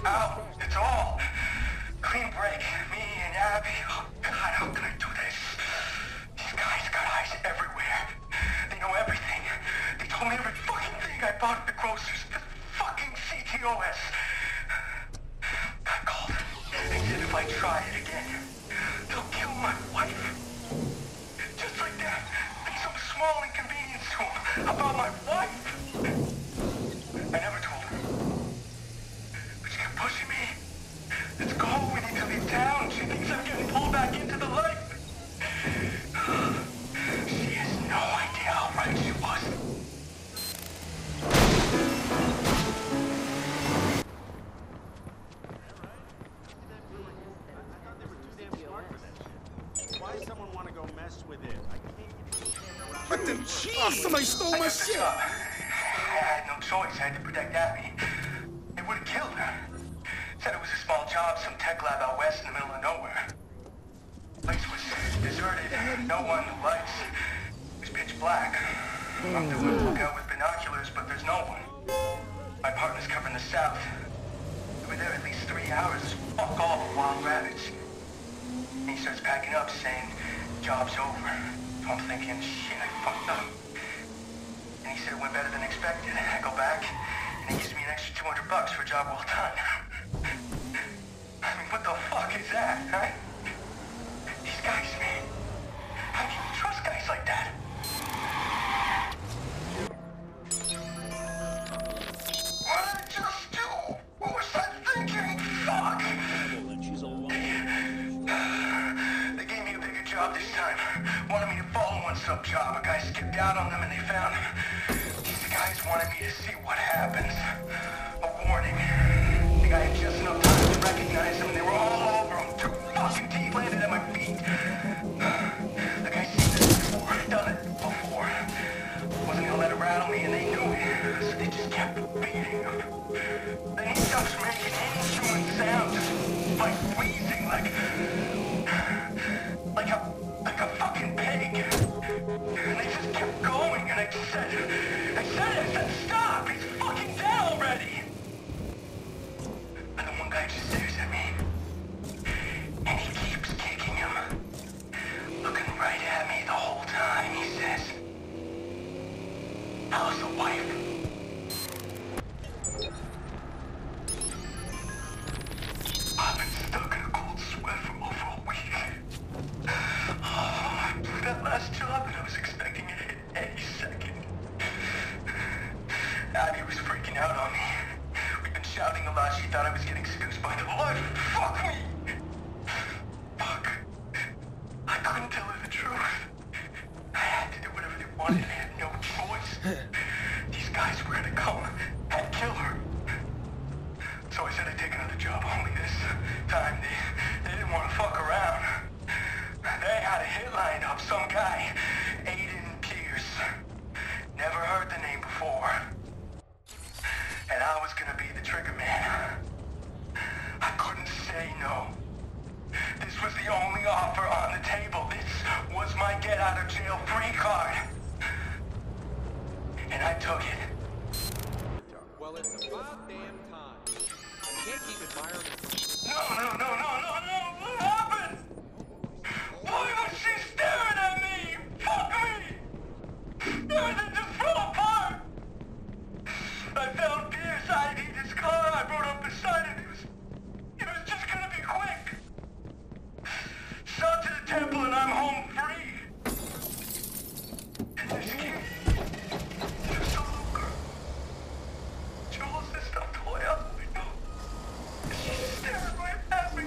out. It's all. Clean break. Me and Abby. Oh, God, how can I do this? These guys got eyes everywhere. They know everything. They told me every fucking thing I bought at the grocer's. The fucking CTOS. I called. They said if I try it again, they'll kill my wife. Just like that. Like some small inconvenience to them about my wife. I never told her. But she kept pushing me. Let's go. We need to leave town. She thinks I'm getting pulled back into the light. She has no idea how right she was. Why does someone want to go mess with it? I can't. But then, jeez, somebody stole my shit. I had no choice. I had to protect Abby. They would have killed her. Said it was a small job, some tech lab out west in the middle of nowhere. Place was deserted. No one, no lights. It was pitch black. I'm doing a lookout with binoculars, but there's no one. My partner's covering the south. We were there at least 3 hours. Fuck all the wild rabbits. And he starts packing up, saying, job's over. So I'm thinking, shit, I fucked up. And he said it went better than expected. I go back, and he gives me an extra $200 for a job well done. I mean, what the fuck is that, huh? These guys, man. How can you trust guys like that? What did I just do? What was I thinking? Fuck! They gave me a bigger job this time. Wanted me to follow one sub job. A guy skipped out on them and they found him. These guys wanted me to see what happens. A warning. The guy had just enough time to recognize him and they were all over him. 2 fucking teeth landed at my feet. The guy seen this before, done it before. Wasn't gonna let it rattle me and they knew it. So they just kept beating him. Then he stops making any human sound, just like wheezing, like a fucking pig. And they just kept going, and I said, stop! He's fucking dead already! And the one guy just stares at me. And he keeps kicking him. Looking right at me the whole time, he says, how's the wife? I've been stuck in a cold sweat for over a week. Oh, that last job that I was expecting to hit any second. Abby was freaking out on me. We've been shouting a lot. She thought I was getting seduced by the Lord. Fuck me! Fuck. I couldn't tell her the truth. I had to do whatever they wanted. I had no choice. These guys were gonna come and kill her. So I said I'd take another job. Only this time they didn't want to fuck around. They had a hit lined up. Some guy, Aiden Pierce. Never heard the name before. And I was gonna be the trigger man. I couldn't say no. This was the only offer on the table. This was my get out of jail free card. And I took it. Well, it's about damn time. You can't keep admiring. No. What happened? Why was she staring at me? Fuck me! Everything just fell apart! I found Pierce. I need his car. I rode up beside it. It was just gonna be quick. Shot to the temple and I'm home free. And this kid, just a little girl. Jules is not toy up. I know. She's staring right at me.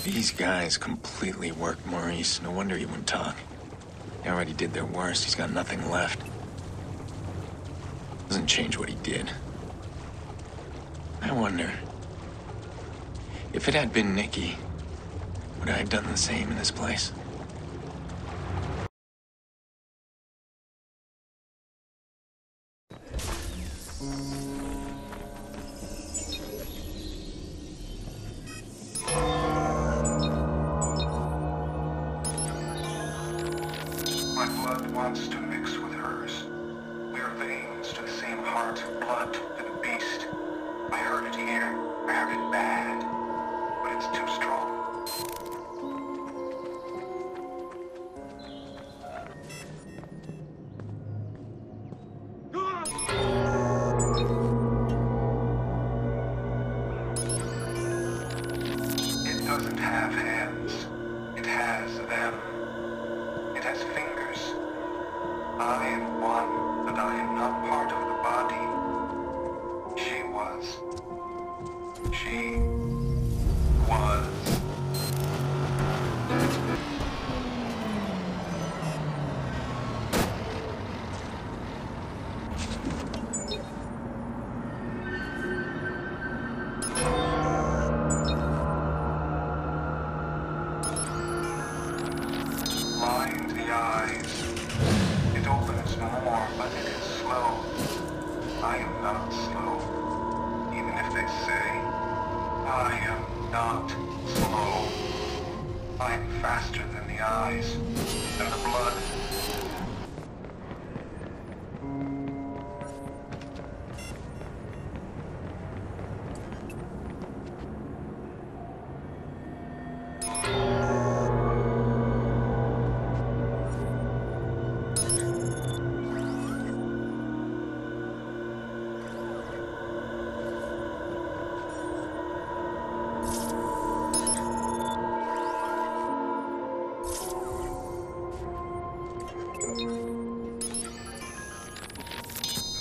These guys completely worked Maurice. No wonder he wouldn't talk. They already did their worst. He's got nothing left. Doesn't change what he did. I wonder, if it had been Nikki, would I have done the same in this place? My blood wants to mix with hers. We are veins to the same heart, blood to the beast. I heard it here. I heard it bad. But it's too strong. It doesn't have hands. It has them. It has fingers. I am one, but I am not part of the body. She was. She was. Mind the eyes. It opens more, but it is slow. I am not slow. Even if they say, I am not slow. I am faster than the eyes, than the blood.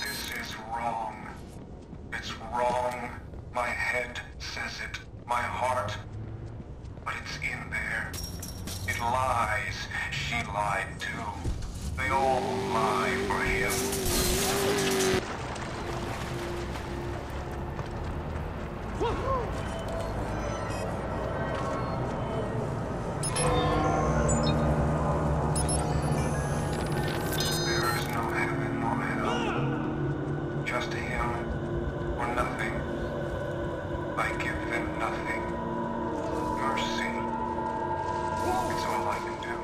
This is wrong. It's wrong. My head says it. My heart. But it's in there. It lies. She lied too. They all lie for him. There is no heaven nor hell. Just him or nothing. I give them nothing. Mercy. It's all I can do.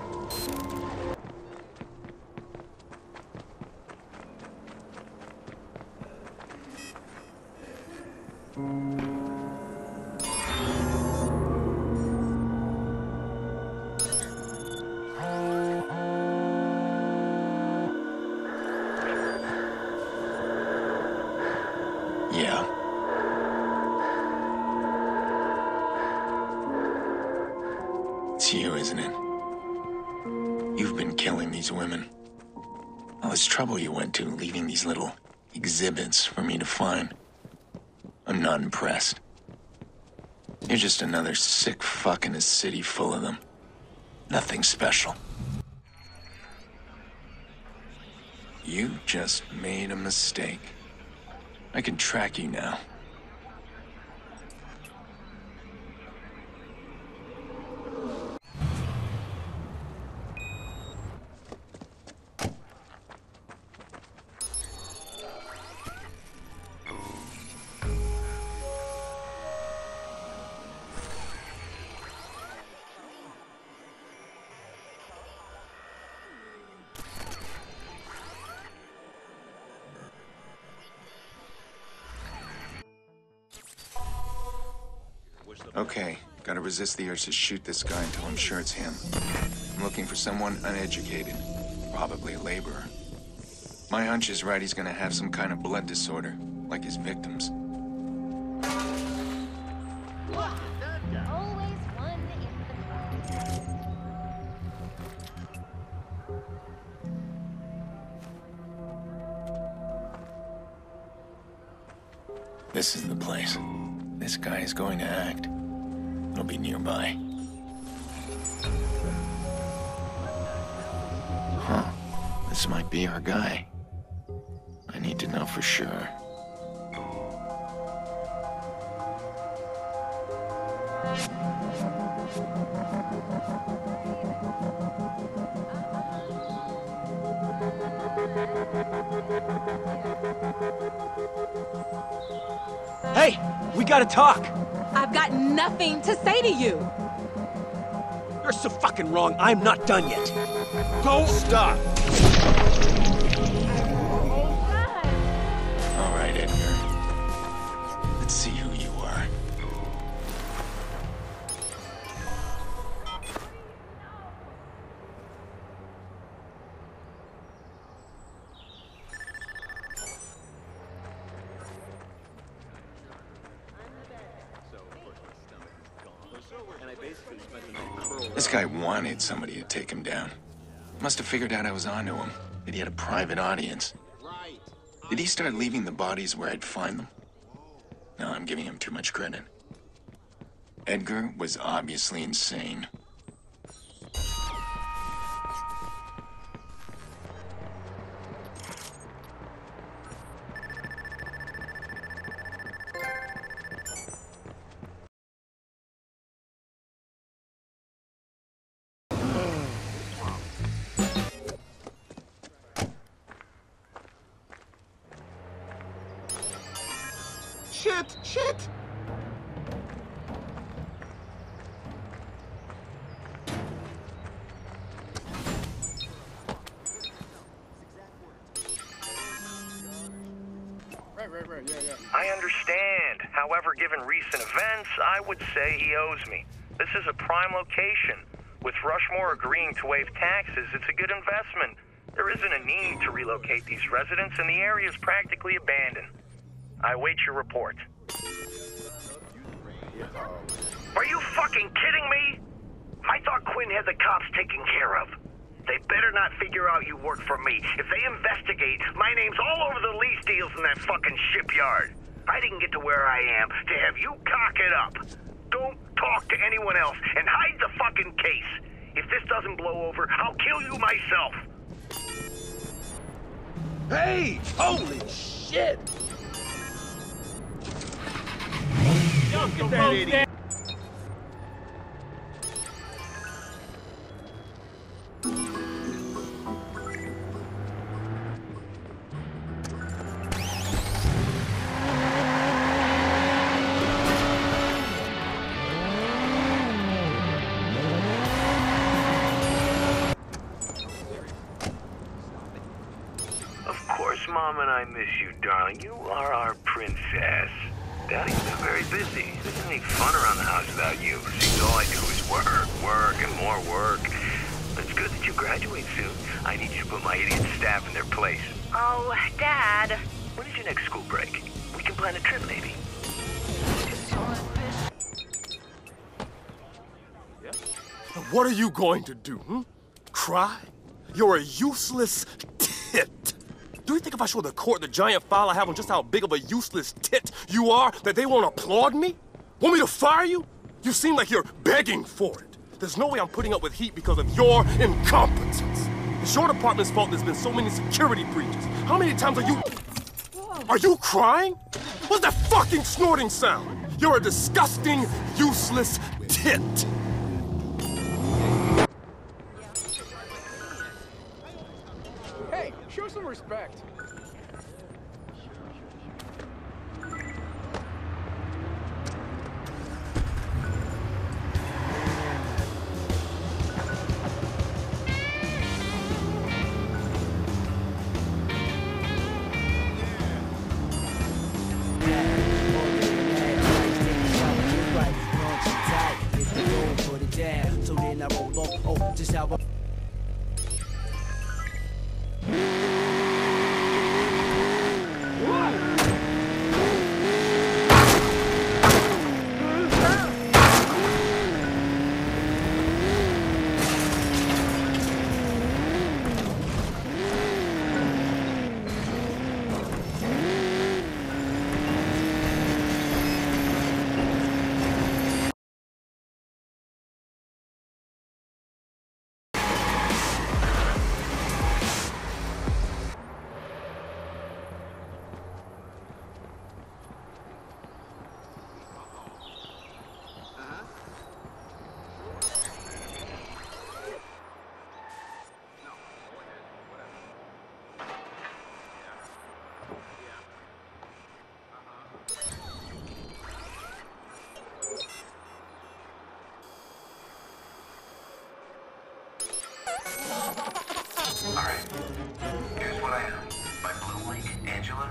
Yeah. It's you, isn't it? You've been killing these women. All this trouble you went to, leaving these little exhibits for me to find. I'm not impressed. You're just another sick fuck in a city full of them. Nothing special. You just made a mistake. I can track you now. Okay, gotta resist the urge to shoot this guy until I'm sure it's him. I'm looking for someone uneducated, probably a laborer. My hunch is right, he's gonna have some kind of blood disorder, like his victims. Always one in the This is the place. This guy is going to act. He'll be nearby. This might be our guy. I need to know for sure. Hey, we gotta talk. I've got nothing to say to you. You're so fucking wrong. I'm not done yet. Go stop. All right, Edgar. Let's see who you are. This guy wanted somebody to take him down. Must have figured out I was onto him, that he had a private audience. Did he start leaving the bodies where I'd find them? No, I'm giving him too much credit. Edgar was obviously insane. Shit! Right, yeah. I understand. However, given recent events, I would say he owes me. This is a prime location. With Rushmore agreeing to waive taxes, it's a good investment. There isn't a need to relocate these residents, and the area is practically abandoned. I await your report. Are you fucking kidding me? I thought Quinn had the cops taken care of. They better not figure out you work for me. If they investigate, my name's all over the lease deals in that fucking shipyard. I didn't get to where I am to have you cock it up. Don't talk to anyone else and hide the fucking case. If this doesn't blow over, I'll kill you myself. Hey! Holy shit! Look at that idiot. Mom and I miss you, darling. You are our princess. Daddy's been very busy. There isn't any fun around the house without you. Seems all I do is work, and more work. It's good that you graduate soon. I need you to put my idiot staff in their place. Oh, Dad. When is your next school break? We can plan a trip, maybe. What are you going to do, Cry? You're a useless tit. Do you think if I show the court the giant file I have on just how big of a useless tit you are, that they won't applaud me? Want me to fire you? You seem like you're begging for it. There's no way I'm putting up with heat because of your incompetence. It's your department's fault there's been so many security breaches. How many times are you... Are you crying? What's that fucking snorting sound? You're a disgusting, useless tit. Hey, show some respect. Alright, here's what I know. My Blue Link, Angela,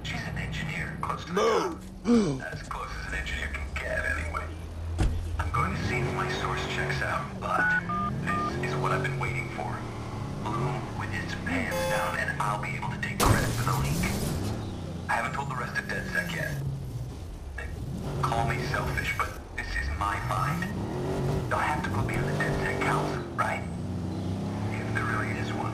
she's an engineer close to the top. As close as an engineer can get, anyway. I'm going to see if my source checks out, but this is what I've been waiting for. Bloom with its pants down, and I'll be able to take credit for the leak. I haven't told the rest of DedSec yet. Call me selfish, but this is my find. They'll have to put me on the DedSec Council, right? If there really is one.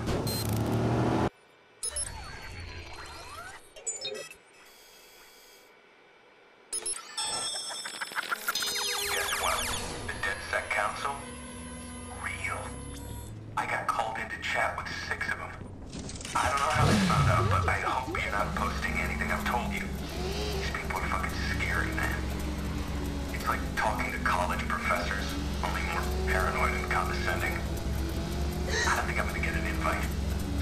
Guess what? The DedSec Council? Real. I got called in to chat with 6 of them. I don't know how they found out, but I hope you're not posting anything I've told you. These people are fucking scary, man. It's like talking to college professors, only more paranoid and condescending. I don't think I'm gonna get an invite.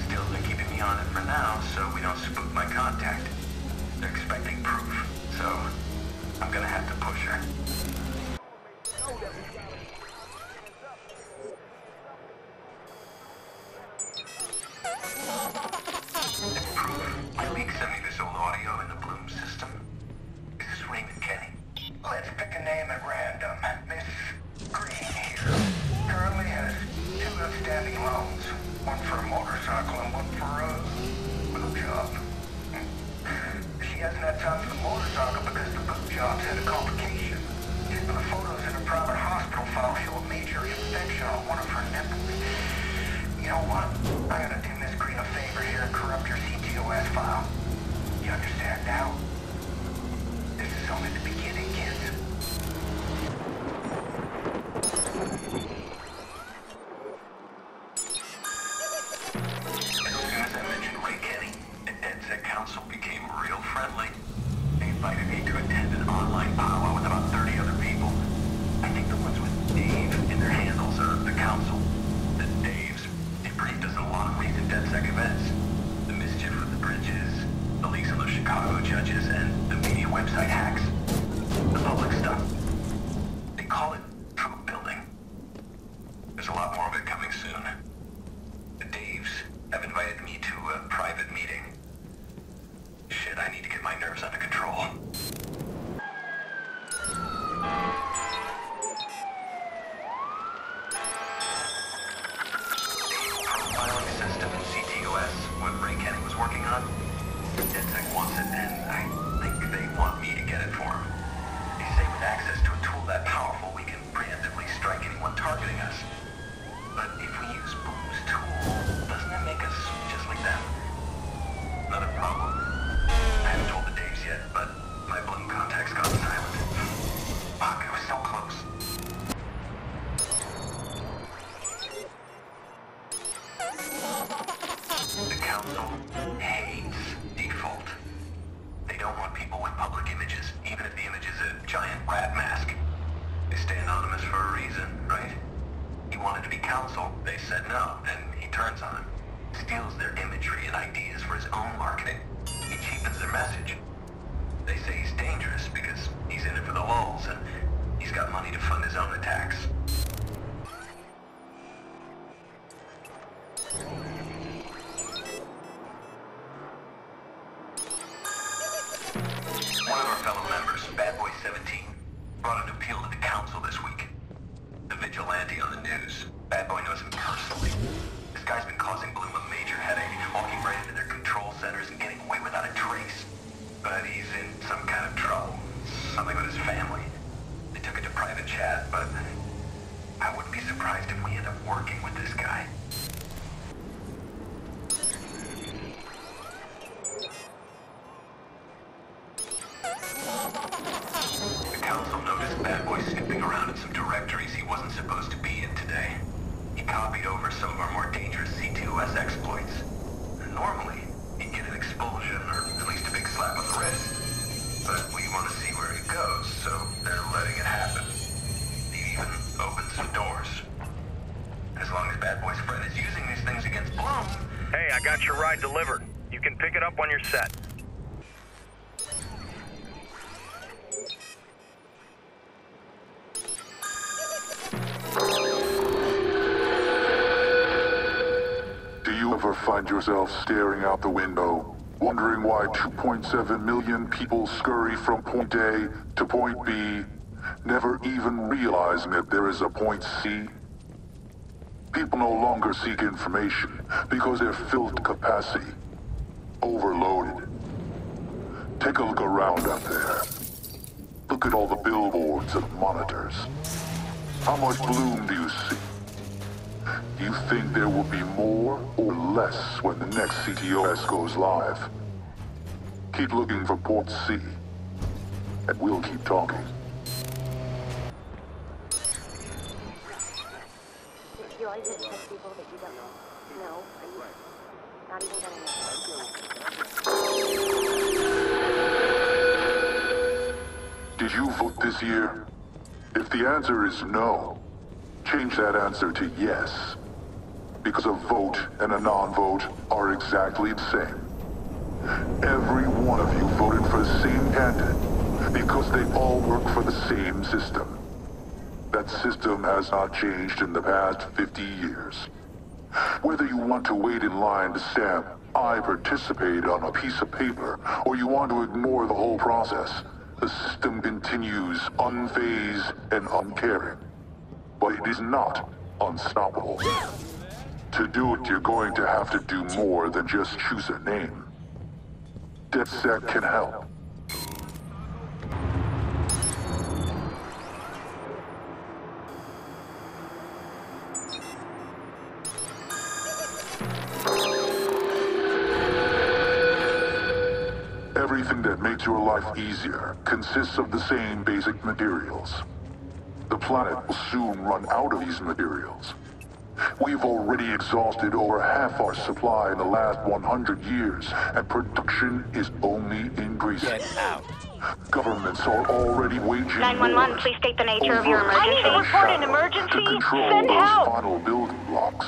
Still, they're keeping me on it for now, so we don't spook my contact. They're expecting proof, so I'm gonna have to push her. If proof, my leak sent me this old audio in the Bloom system. Is this Raymond Kenny? Let's pick a name at random. Miss Green here currently has 2 outstanding loans. One for a motorcycle and one for a boot job. She hasn't had time for the motorcycle because the boot job's had a complication. But the photos in a private hospital file show a major infection on one of her nipples. You know what? I'm gonna do Miss Green a favor here and corrupt your CTOS file. You understand now? This is only the beginning, kids. As soon as I mentioned Ray Kenny, the DedSec Council became real friendly. They invited me to attend an online powwow with about 30 other people. I think the ones with Dave in their handles are the Council. The Daves, they briefed us on a lot of recent DedSec events. The mischief with the bridges, the leaks on those Chicago judges, and the media website hacks. The public stuff. They call it troop building. There's a lot more of it coming soon. The Daves have invited me to a private meeting. Shit, I need to get my nerves under control. Profiling system in CTOS, what Ray Kenny was working on. DedSec wants it, and I think they want me to get it for them. They say with access to a tool that powerful, we can preemptively strike anyone targeting us. But if we use Bloom's tool, doesn't that make us just like them? Another problem. I haven't told the Daves yet, but my Bloom contact's gone silent. Fuck, it was so close. The Council hates default. They don't want people with public images, even if the image is a giant rat mask. They stay anonymous for a reason, right? He wanted to be Council, they said no, and he turns on him. Steals their imagery and ideas for his own marketing. He cheapens their message. They say he's dangerous because he's in it for the lulz, and he's got money to fund his own attacks. One of our fellow members, Bad Boy 17, brought an appeal to the Council this week. The vigilante on the news. Bad Boy knows him personally. This guy's been causing Bloom a major headache, walking right into their control centers and getting away without a trace. But he's in some kind of trouble. Something with his family. They took it to private chat, but I wouldn't be surprised if we end up working with this guy. The Council noticed Bad Boy snooping around in some directories he wasn't supposed to be in today. He copied over some of our more dangerous C2S exploits. Normally, he'd get an expulsion, or at least a big slap on the wrist. But we want to see where he goes, so they're letting it happen. He even opened some doors. As long as Bad Boy's friend is using these things against Bloom... Hey, I got your ride delivered. You can pick it up when you're set. ever find yourself staring out the window, wondering why 2.7 million people scurry from point A to point B, never even realizing that there is a point C? People no longer seek information because they're filled to capacity, overloaded. Take a look around out there. Look at all the billboards and monitors. How much bloom do you see? Do you think there will be more or less when the next CTOS goes live? Keep looking for port C, and we'll keep talking. You always just touch people that you don't know. No, are you not even gonna know? Did you vote this year? If the answer is no, change that answer to yes. Because a vote and a non-vote are exactly the same. Every one of you voted for the same candidate because they all work for the same system. That system has not changed in the past 50 years. Whether you want to wait in line to stamp "I participate" on a piece of paper, or you want to ignore the whole process, the system continues unfazed and uncaring. But it is not unstoppable. To do it, you're going to have to do more than just choose a name. DedSec can help. Everything that makes your life easier consists of the same basic materials. The planet will soon run out of these materials. We've already exhausted over half our supply in the last 100 years, and production is only increasing. Get out. Governments are already waging 911, wars please state the nature of your over emergency. a I need to report an shadow emergency. To control Send those help. final building blocks.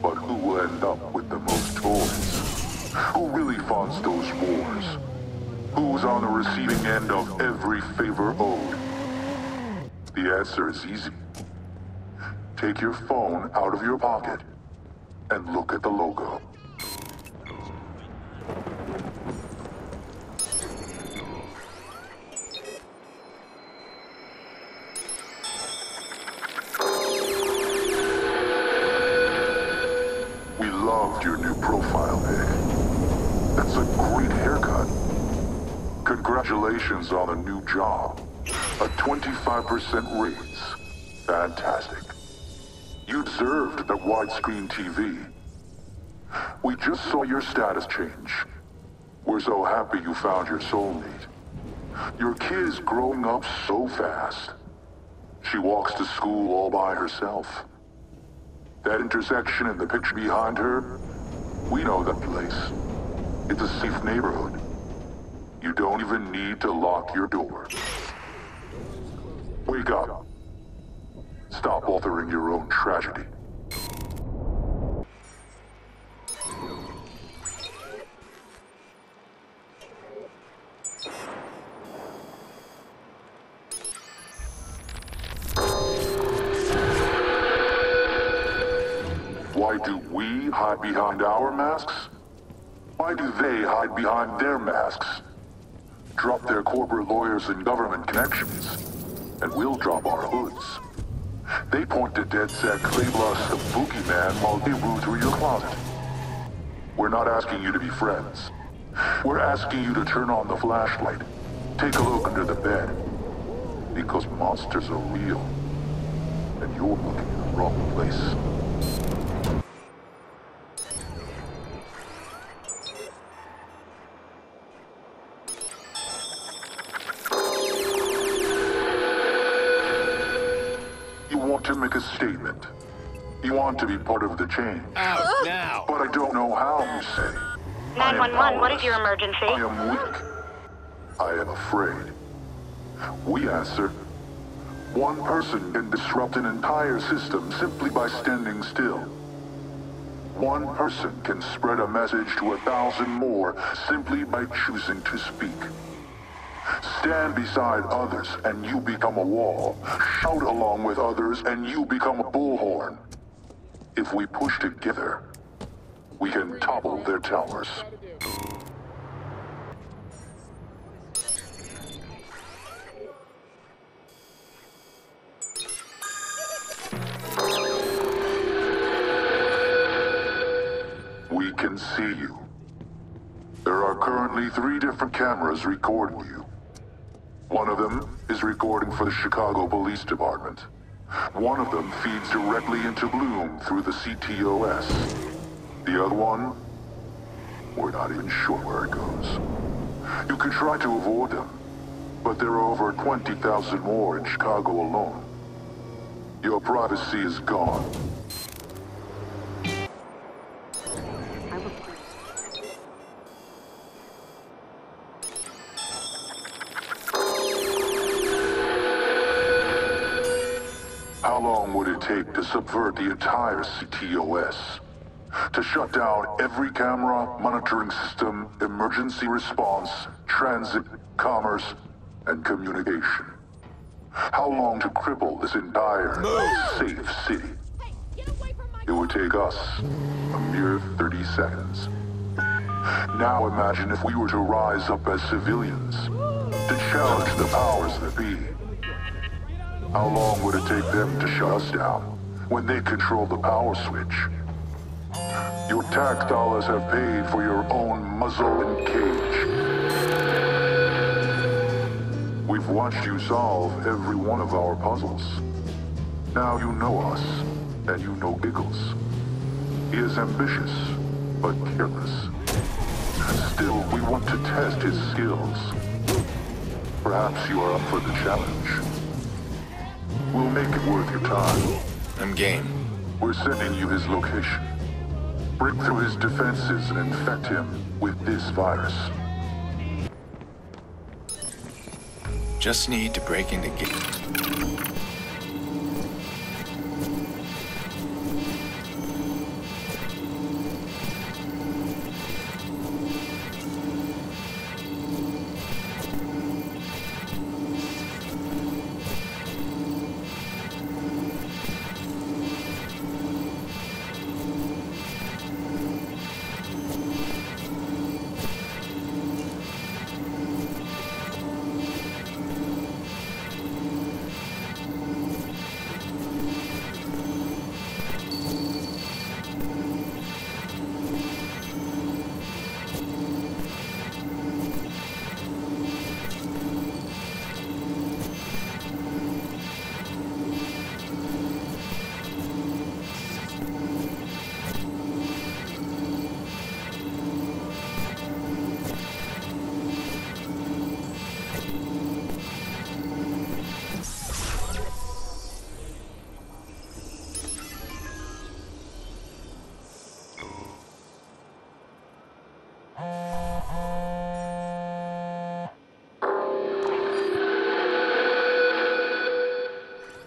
But who will end up with the most toys? Who really funds those wars? Who's on the receiving end of every favor owed? The answer is easy. Take your phone out of your pocket and look at the logo. We loved your new profile pic. That's a great haircut. Congratulations on a new job. A 25% raise. Fantastic. You deserved that widescreen TV. We just saw your status change. We're so happy you found your soulmate. Your kid's growing up so fast. She walks to school all by herself. That intersection in the picture behind her, we know that place. It's a safe neighborhood. You don't even need to lock your door. Wake up. Stop authoring your own tragedy. Why do we hide behind our masks? Why do they hide behind their masks? Drop their corporate lawyers and government connections, and we'll drop our hoods. They point to DedSec, label us the boogeyman while they rue through your closet. We're not asking you to be friends. We're asking you to turn on the flashlight. Take a look under the bed. Because monsters are real. And you're looking in the wrong place. You want to make a statement. You want to be part of the change. Out now. But I don't know how, you say. 911, what is your emergency? I am weak. I am afraid. We answer. One person can disrupt an entire system simply by standing still. One person can spread a message to 1,000 more simply by choosing to speak. Stand beside others and you become a wall. Shout along with others and you become a bullhorn. If we push together, we can topple their towers. We can see you. There are currently 3 different cameras recording you. One of them is recording for the Chicago Police Department. One of them feeds directly into Bloom through the CTOS. The other one, we're not even sure where it goes. You can try to avoid them, but there are over 20,000 more in Chicago alone. Your privacy is gone. How long would it take to subvert the entire CTOS? To shut down every camera, monitoring system, emergency response, transit, commerce, and communication? How long to cripple this entire safe city? It would take us a mere 30 seconds. Now imagine if we were to rise up as civilians, to challenge the powers that be. How long would it take them to shut us down when they control the power switch? Your tax dollars have paid for your own muzzle and cage. We've watched you solve every one of our puzzles. Now you know us, and you know Giggles. He is ambitious, but careless. Still, we want to test his skills. Perhaps you are up for the challenge. We'll make it worth your time. I'm game. We're sending you his location. Break through his defenses and infect him with this virus. Just need to break into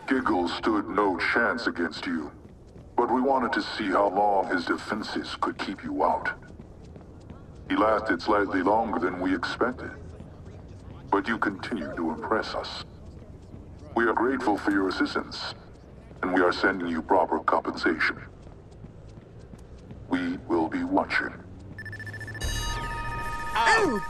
Giggles stood no chance against you, but we wanted to see how long his defenses could keep you out. He lasted slightly longer than we expected, but you continue to impress us. We are grateful for your assistance, and we are sending you proper compensation. We will be watching. Ow!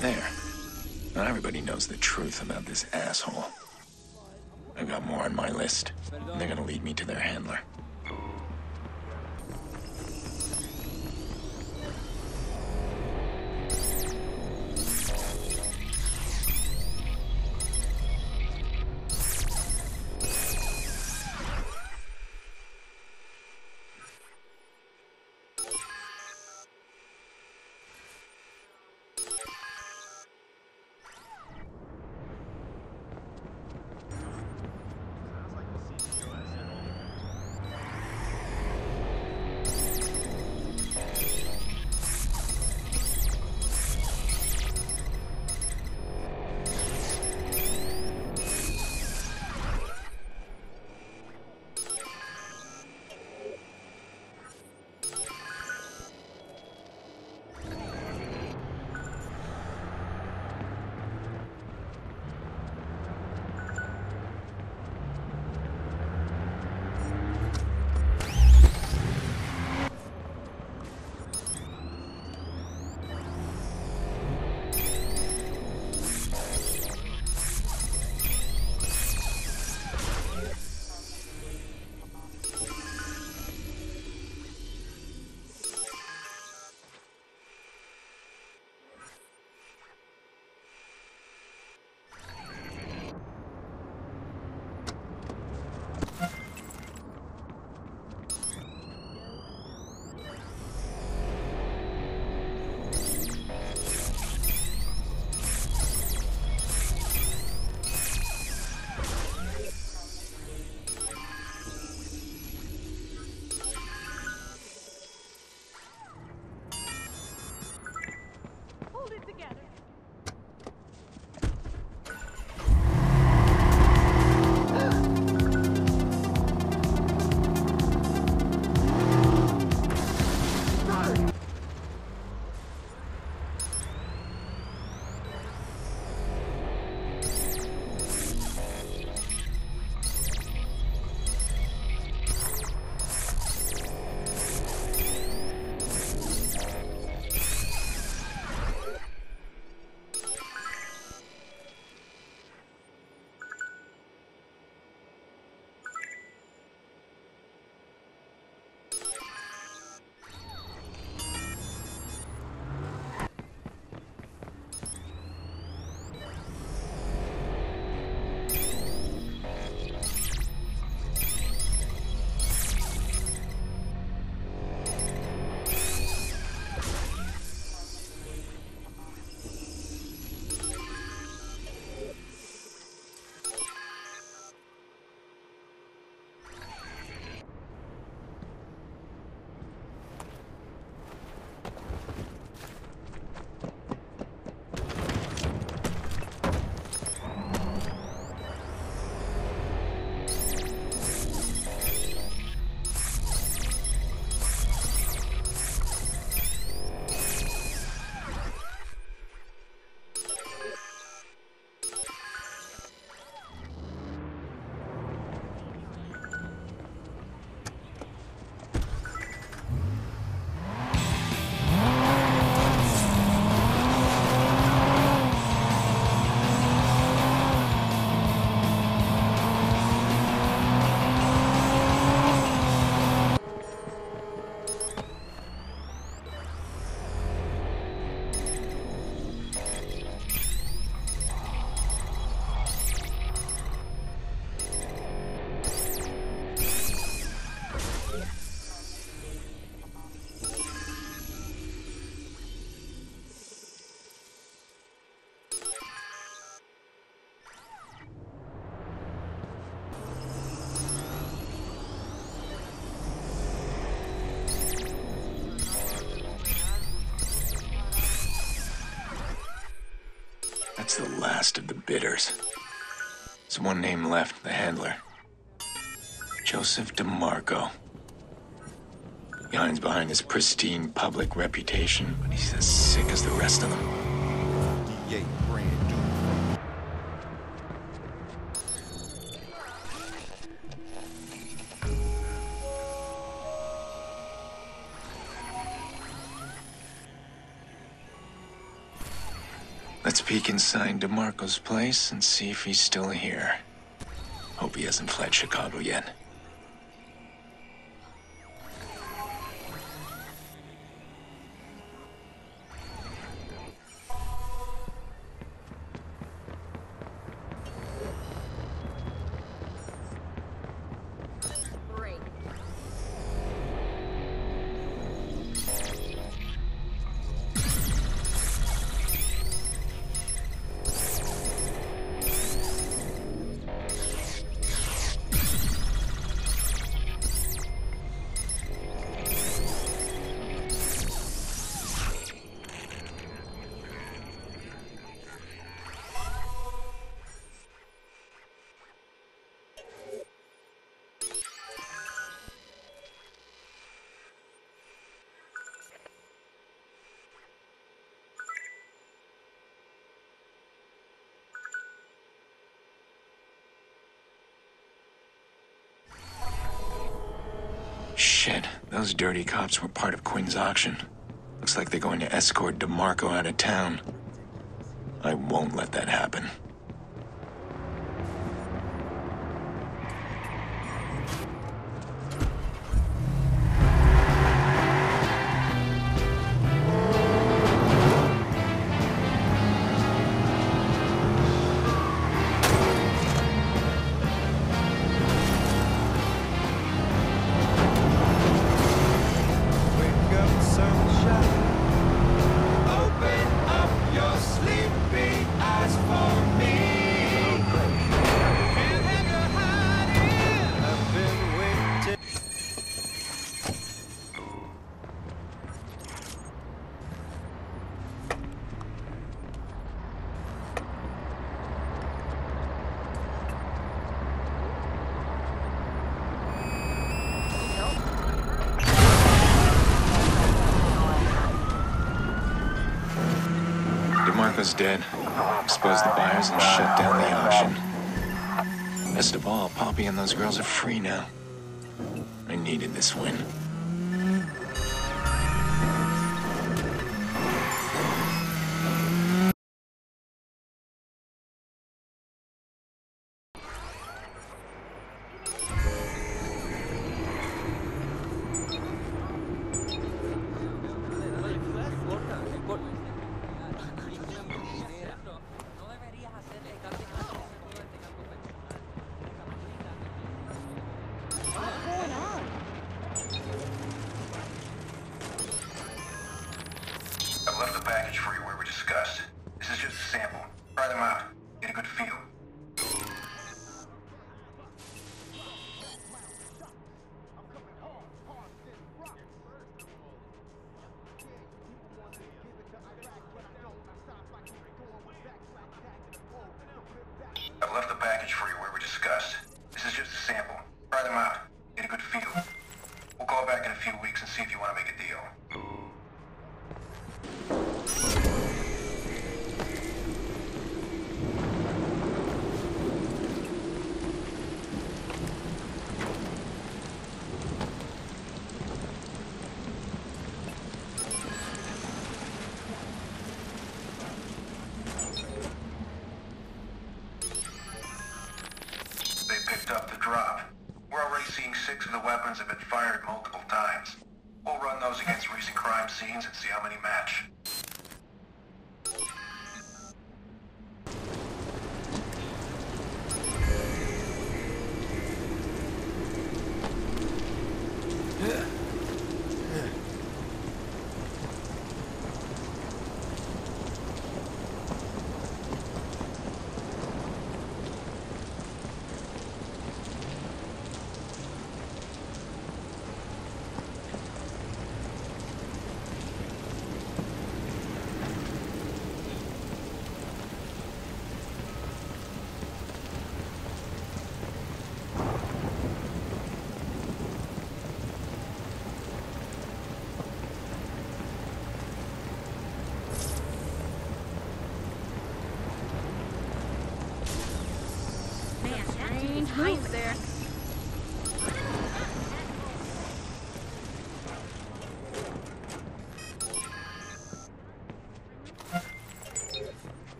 There. Now everybody knows the truth about this asshole. I've got more on my list, and they're gonna lead me to their handler. That's the last of the bidders. There's one name left, the handler. Joseph DeMarco. He hides behind his pristine public reputation, but he's as sick as the rest of them. DA brand new. Let's peek inside DeMarco's place and see if he's still here. Hope he hasn't fled Chicago yet. Shit, those dirty cops were part of Quinn's auction. Looks like they're going to escort DeMarco out of town. I won't let that happen. DeMarco's dead. Exposed the buyers and shut down the auction. Best of all, Poppy and those girls are free now. I needed this win. I've left the package for you where we discussed. This is just a sample. Try them out. Get a good feel. I've left the package for you where we discussed. This is just a sample. Try them out. Get a good feel. We'll call back in a few weeks and see if you want to make a deal. They picked up the drop. We're already seeing 6 of the weapons have been fired multiple times. We'll run those against recent crime scenes and see how many match. strange moves there.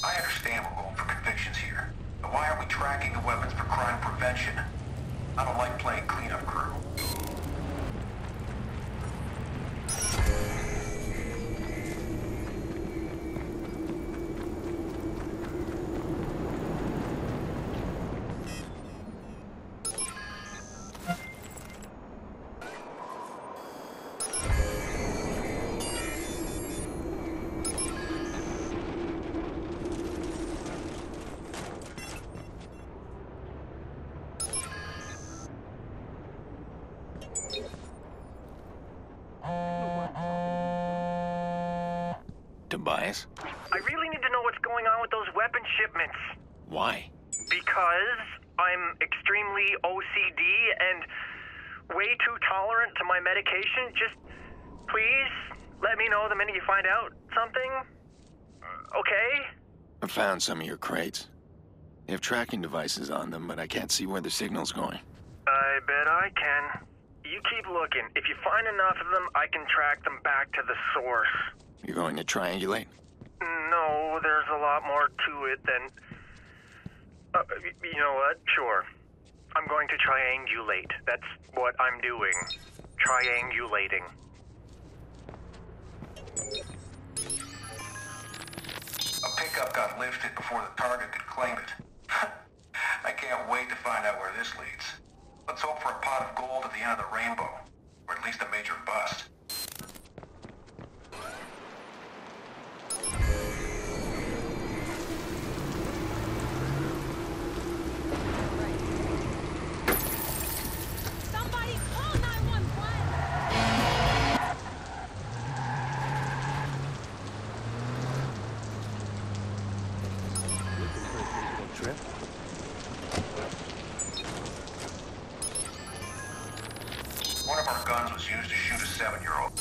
I understand we're going for convictions here, but why aren't we tracking the weapons for crime prevention? I don't like playing cleanup crew. Tobias? I really need to know what's going on with those weapon shipments. Why? Because I'm extremely OCD and way too tolerant to my medication. Just please let me know the minute you find out something. Okay? I found some of your crates. They have tracking devices on them, but I can't see where the signal's going. I bet I can. You keep looking. If you find enough of them, I can track them back to the source. You're going to triangulate? No, there's a lot more to it than... you know what? Sure. I'm going to triangulate. That's what I'm doing. Triangulating. A pickup got lifted before the target could claim it. I can't wait to find out where this leads. Let's hope for a pot of gold at the end of the rainbow, or at least a major bust. Somebody call 911! Looking for a digital trip? One of our guns was used to shoot a 7-year-old.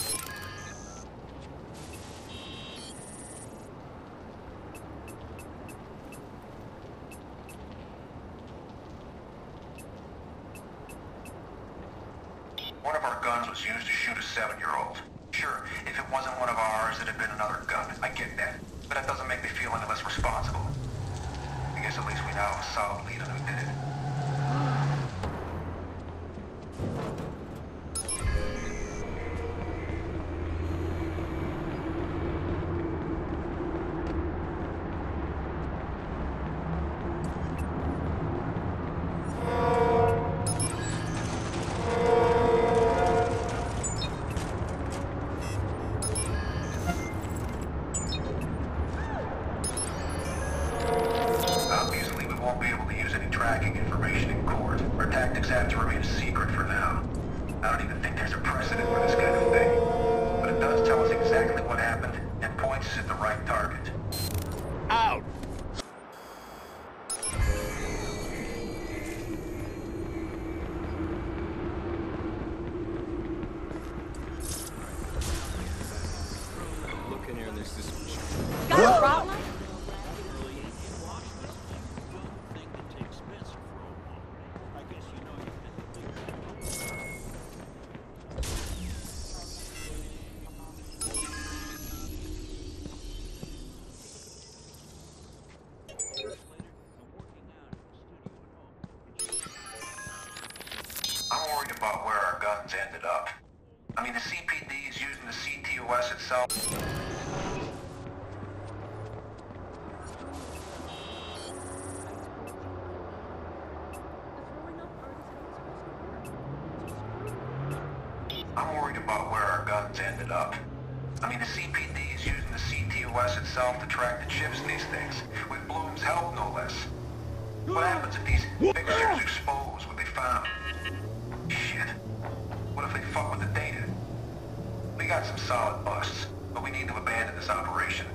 One of our guns was used to shoot a 7-year-old. Sure, if it wasn't one of ours, it'd have been another gun. I get that. But that doesn't make me feel any less responsible. I guess at least we now have a solid lead on who did it. Obviously, we won't be able to use any tracking information in court. Our tactics have to remain a secret for now. I don't even think there's a precedent for this kind of thing. But it does tell us exactly what happened and points us at the right target. Out! Look in here and there's this... Got a problem? I'm worried about where our guns ended up. I mean, the CPD is using the CTOS itself. I'm worried about where our guns ended up. I mean, the CPD is using the CTOS itself to track the chips in these things, with Bloom's help, no less. What happens if these fixtures expose what they found? Shit. What if they fuck with the data? We got some solid busts, but we need to abandon this operation.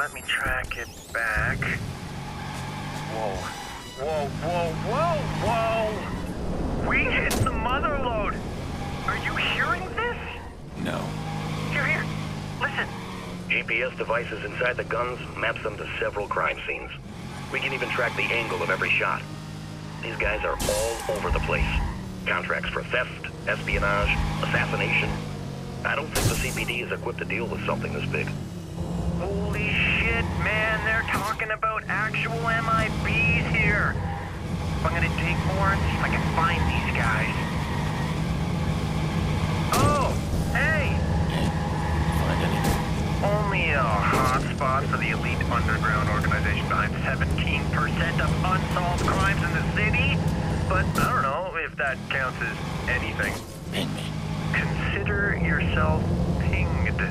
let me track it back. Whoa. Whoa, whoa, whoa, whoa! We hit the mother lode! Are you hearing this? No. Here, listen. GPS devices inside the guns maps them to several crime scenes. We can even track the angle of every shot. These guys are all over the place. Contracts for theft, espionage, assassination. I don't think the CPD is equipped to deal with something this big. Holy shit, man, they're talking about actual MIBs here. I'm gonna dig more and see if I can find these guys. Oh, hey! Find anything? Only a hotspot for the elite underground organization behind 17% of unsolved crimes in the city. But I don't know if that counts as anything. Ping me. Consider yourself pinged.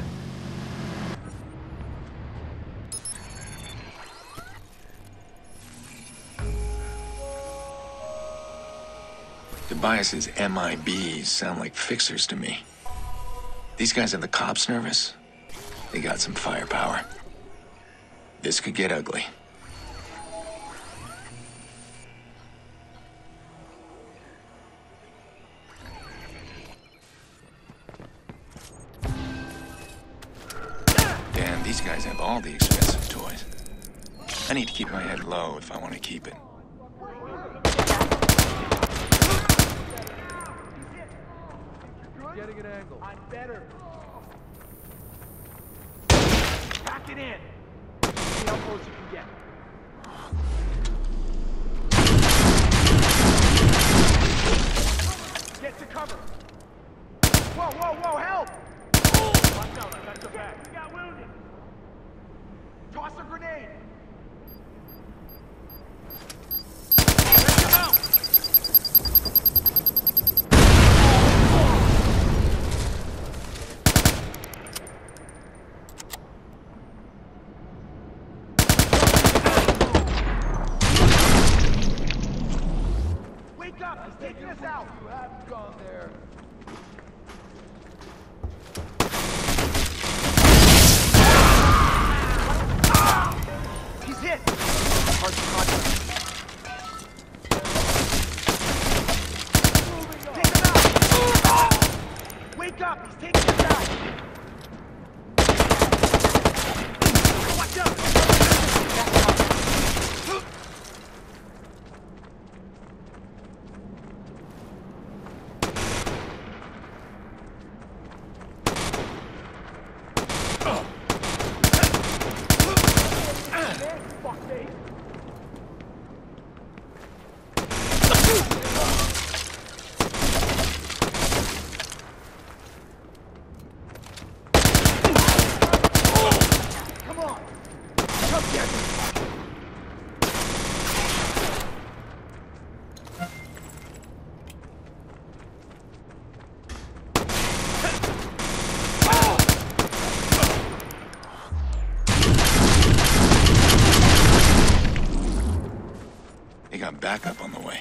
Tobias's MIBs sound like fixers to me. These guys have the cops nervous. They got some firepower. This could get ugly. Damn, these guys have all the expensive toys. I need to keep my head low if I want to keep it. Getting an angle. I'm better. Pack it in. See how close you can get. Get to cover. Whoa, whoa, whoa, help! Watch out, I got your back. You got wounded. Toss a grenade. Take him out. Wake up! He's taking us out! You haven't gone there. He's hit! Hard to contact. Take him out! Wake up! He's taking us out! Watch out! They got backup on the way.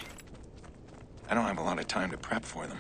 I don't have a lot of time to prep for them.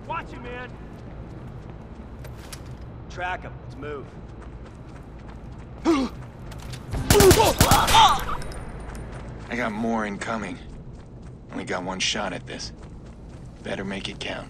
Watch him, man! Track him. Let's move. I got more incoming. Only got one shot at this. Better make it count.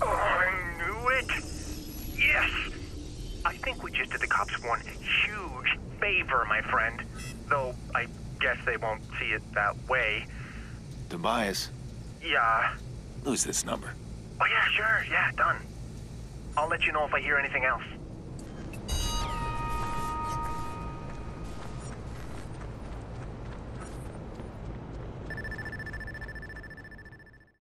Oh, I knew it. Yes. I think we just did the cops one huge favor, my friend. Though I guess they won't see it that way. Tobias, Yeah. lose this number. Oh, yeah, sure. Yeah, done. I'll let you know if I hear anything else.